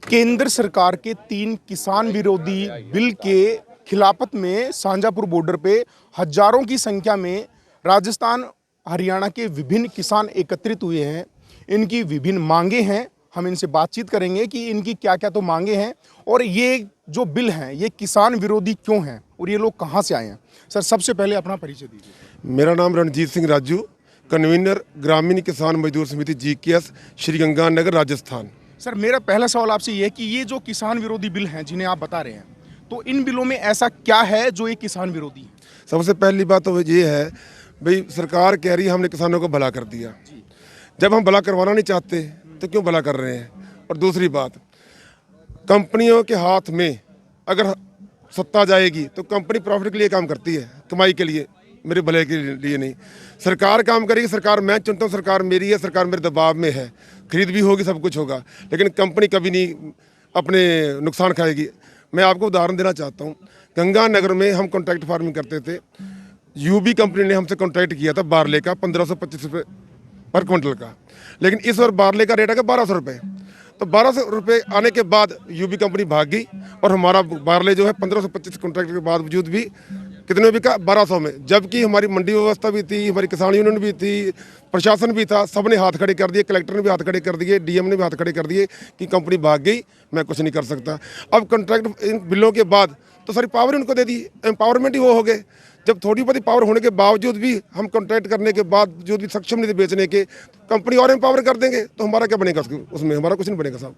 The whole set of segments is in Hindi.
केंद्र सरकार के 3 किसान विरोधी बिल के खिलाफत में शाहजहाँपुर बॉर्डर पे हजारों की संख्या में राजस्थान हरियाणा के विभिन्न किसान एकत्रित हुए हैं। इनकी विभिन्न मांगे हैं, हम इनसे बातचीत करेंगे कि इनकी क्या क्या तो मांगे हैं और ये जो बिल हैं ये किसान विरोधी क्यों हैं और ये लोग कहाँ से आए हैं। सर, सबसे पहले अपना परिचय दीजिए। मेरा नाम रणजीत सिंह राजू, कन्वीनर ग्रामीण किसान मजदूर समिति GKS श्रीगंगानगर राजस्थान। सर, मेरा पहला सवाल आपसे ये है कि ये जो किसान विरोधी बिल हैं जिन्हें आप बता रहे हैं, तो इन बिलों में ऐसा क्या है जो ये किसान विरोधी है? सबसे पहली बात तो ये है भाई, सरकार कह रही है हमने किसानों को भला कर दिया। जब हम भला करवाना नहीं चाहते तो क्यों भला कर रहे हैं। और दूसरी बात, कंपनियों के हाथ में अगर सत्ता जाएगी तो कंपनी प्रॉफिट के लिए काम करती है, कमाई के लिए, मेरे भले के लिए नहीं। सरकार काम करेगी, सरकार मैं चुनता हूँ, सरकार मेरी है, सरकार मेरे दबाव में है, खरीद भी होगी, सब कुछ होगा, लेकिन कंपनी कभी नहीं अपने नुकसान खाएगी। मैं आपको उदाहरण देना चाहता हूँ, गंगानगर में हम कॉन्ट्रैक्ट फार्मिंग करते थे। UB कंपनी ने हमसे कॉन्ट्रैक्ट किया था बारले का 1525 रुपये पर क्विंटल का, लेकिन इस बार बारले का रेट है 1200 रुपये। तो 1200 रुपये आने के बाद UB कंपनी भाग गई और हमारा बारले जो है 1525 कॉन्ट्रैक्ट के बावजूद भी कितने में बिका, 1200 में। जबकि हमारी मंडी व्यवस्था भी थी, हमारी किसान यूनियन भी थी, प्रशासन भी था, सब ने हाथ खड़े कर दिए, कलेक्टर ने भी हाथ खड़े कर दिए, DM ने भी हाथ खड़े कर दिए कि कंपनी भाग गई, मैं कुछ नहीं कर सकता। अब कॉन्ट्रैक्ट इन बिलों के बाद तो सारी पावर उनको दे दी, एम्पावरमेंट ही वो हो गए। जब थोड़ी बहुत पावर होने के बावजूद भी हम कॉन्ट्रैक्ट करने के बावजूद भी सक्षम नहीं थे बेचने के, कंपनी और एम्पावर कर देंगे तो हमारा क्या बनेगा उसमें, हमारा कुछ नहीं बनेगा साहब।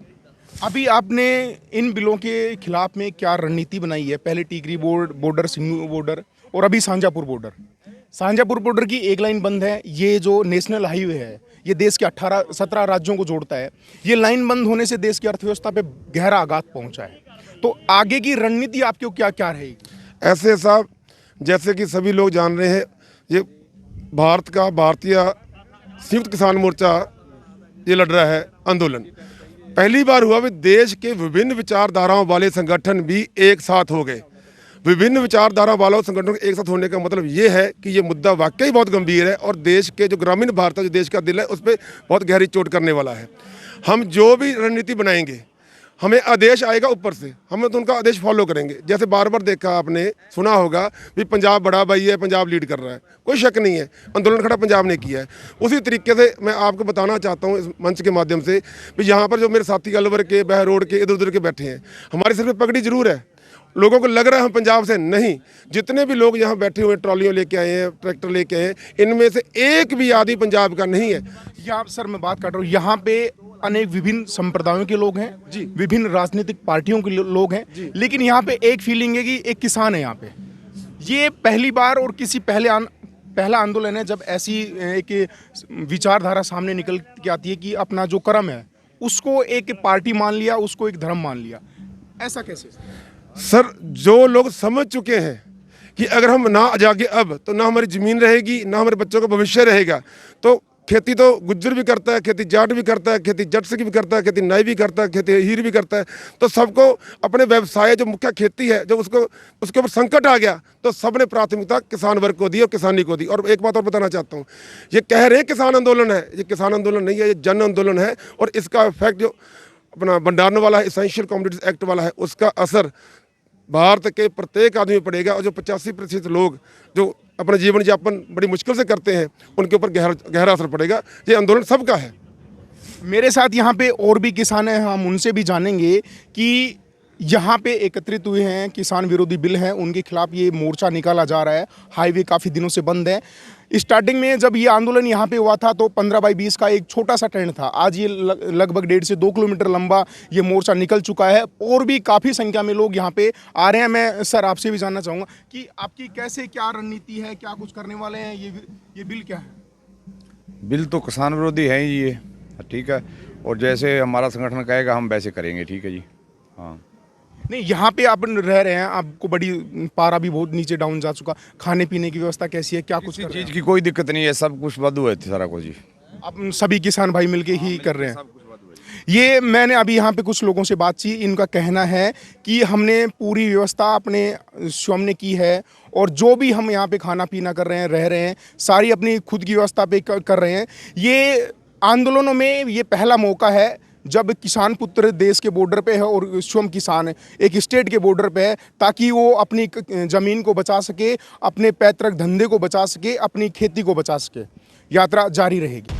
अभी आपने इन बिलों के खिलाफ में क्या रणनीति बनाई है? पहले टीकरी बॉर्डर, सिन्नू बॉर्डर और अभी शाहजहाँपुर बॉर्डर। शाहजहाँपुर बॉर्डर की एक लाइन बंद है। ये जो नेशनल हाईवे है ये देश के 17 राज्यों को जोड़ता है। ये लाइन बंद होने से देश की अर्थव्यवस्था पे गहरा आघात पहुंचा है। तो आगे की रणनीति आपकी क्या क्या रहेगी? ऐसे साहब, जैसे कि सभी लोग जान रहे हैं, ये भारतीय संयुक्त किसान मोर्चा ये लड़ रहा है आंदोलन। पहली बार हुआ भी देश के विभिन्न विचारधाराओं वाले संगठन भी एक साथ हो गए। विभिन्न विचारधारा वालों संगठनों के एक साथ होने का मतलब ये है कि ये मुद्दा वाकई बहुत गंभीर है और देश के जो ग्रामीण भारत है, जो देश का दिल है, उस पर बहुत गहरी चोट करने वाला है। हम जो भी रणनीति बनाएंगे, हमें आदेश आएगा ऊपर से, हम तो उनका आदेश फॉलो करेंगे। जैसे बार बार देखा आपने, सुना होगा भी पंजाब बड़ा भाई है, पंजाब लीड कर रहा है, कोई शक नहीं है, आंदोलन खड़ा पंजाब ने किया है। उसी तरीके से मैं आपको बताना चाहता हूँ इस मंच के माध्यम से भी, यहाँ पर जो मेरे साथी अलवर के, बहरोड के, इधर उधर के बैठे हैं, हमारे सिर पे पगड़ी जरूर है। लोगों को लग रहा है हम पंजाब से नहीं। जितने भी लोग यहाँ बैठे हुए ट्रॉलियों लेके आए हैं, ट्रैक्टर लेके आए हैं, इनमें से एक भी आदमी पंजाब का नहीं है। यहाँ सर मैं बात कर रहा हूँ, यहाँ पे अनेक विभिन्न संप्रदायों के लोग हैं जी, विभिन्न राजनीतिक पार्टियों के लोग हैं, लेकिन यहाँ पे एक फीलिंग है कि एक किसान है यहाँ पे। ये पहली बार और किसी पहला आंदोलन है जब ऐसी एक विचारधारा सामने निकल के आती है कि अपना जो कर्म है उसको एक पार्टी मान लिया, उसको एक धर्म मान लिया। ऐसा कैसे सर? जो लोग समझ चुके हैं कि अगर हम ना जागे अब तो ना हमारी ज़मीन रहेगी, ना हमारे बच्चों का भविष्य रहेगा। तो खेती तो गुज्जर भी करता है, खेती जाट भी करता है, खेती जट से भी करता है, खेती नाई भी करता है, खेती हीर भी करता है। तो सबको अपने व्यवसाय जो मुख्य खेती है, जब उसके ऊपर संकट आ गया तो सबने प्राथमिकता किसान वर्ग को दी और किसानी को दी। और एक बात और बताना चाहता हूँ, ये कह रहे हैं किसान आंदोलन है, ये किसान आंदोलन नहीं है, ये जन आंदोलन है। और इसका इफेक्ट जो अपना भंडारण वाला है, एसेंशियल कमोडिटीज एक्ट वाला है, उसका असर भारत के प्रत्येक आदमी में पड़ेगा। और जो 85% लोग जो अपना जीवन यापन बड़ी मुश्किल से करते हैं, उनके ऊपर गहरा असर पड़ेगा। ये आंदोलन सबका है। मेरे साथ यहाँ पे और भी किसान हैं, हम उनसे भी जानेंगे कि यहाँ पे एकत्रित हुए हैं, किसान विरोधी बिल हैं, उनके खिलाफ ये मोर्चा निकाला जा रहा है। हाईवे काफ़ी दिनों से बंद है। स्टार्टिंग में जब ये आंदोलन यहाँ पे हुआ था तो 15x20 का एक छोटा सा ट्रेंड था। आज ये लगभग 1.5 से 2 किलोमीटर लंबा ये मोर्चा निकल चुका है और भी काफ़ी संख्या में लोग यहाँ पे आ रहे हैं। मैं सर आपसे भी जानना चाहूँगा कि आपकी कैसे क्या रणनीति है, क्या कुछ करने वाले हैं? ये बिल क्या है? बिल तो किसान विरोधी है ही ये, ठीक है, और जैसे हमारा संगठन कहेगा हम वैसे करेंगे, ठीक है जी। हाँ, नहीं, यहाँ पे आप रह रहे हैं, आपको बड़ी पारा भी बहुत नीचे डाउन जा चुका, खाने पीने की व्यवस्था कैसी है, क्या कुछ किसी चीज़ की कोई दिक्कत नहीं है, सब कुछ वादू है सारा कुछ जी। आप सभी किसान भाई मिलके ही कर रहे हैं? ये मैंने अभी यहाँ पे कुछ लोगों से बात की, इनका कहना है कि हमने पूरी व्यवस्था अपने स्वयं ने की है और जो भी हम यहाँ पे खाना पीना कर रहे हैं, रह रहे हैं, सारी अपनी खुद की व्यवस्था पे कर रहे हैं। ये आंदोलनों में ये पहला मौका है जब किसान पुत्र देश के बॉर्डर पे है और स्वयं किसान एक स्टेट के बॉर्डर पे है, ताकि वो अपनी ज़मीन को बचा सके, अपने पैतृक धंधे को बचा सके, अपनी खेती को बचा सके। यात्रा जारी रहेगी।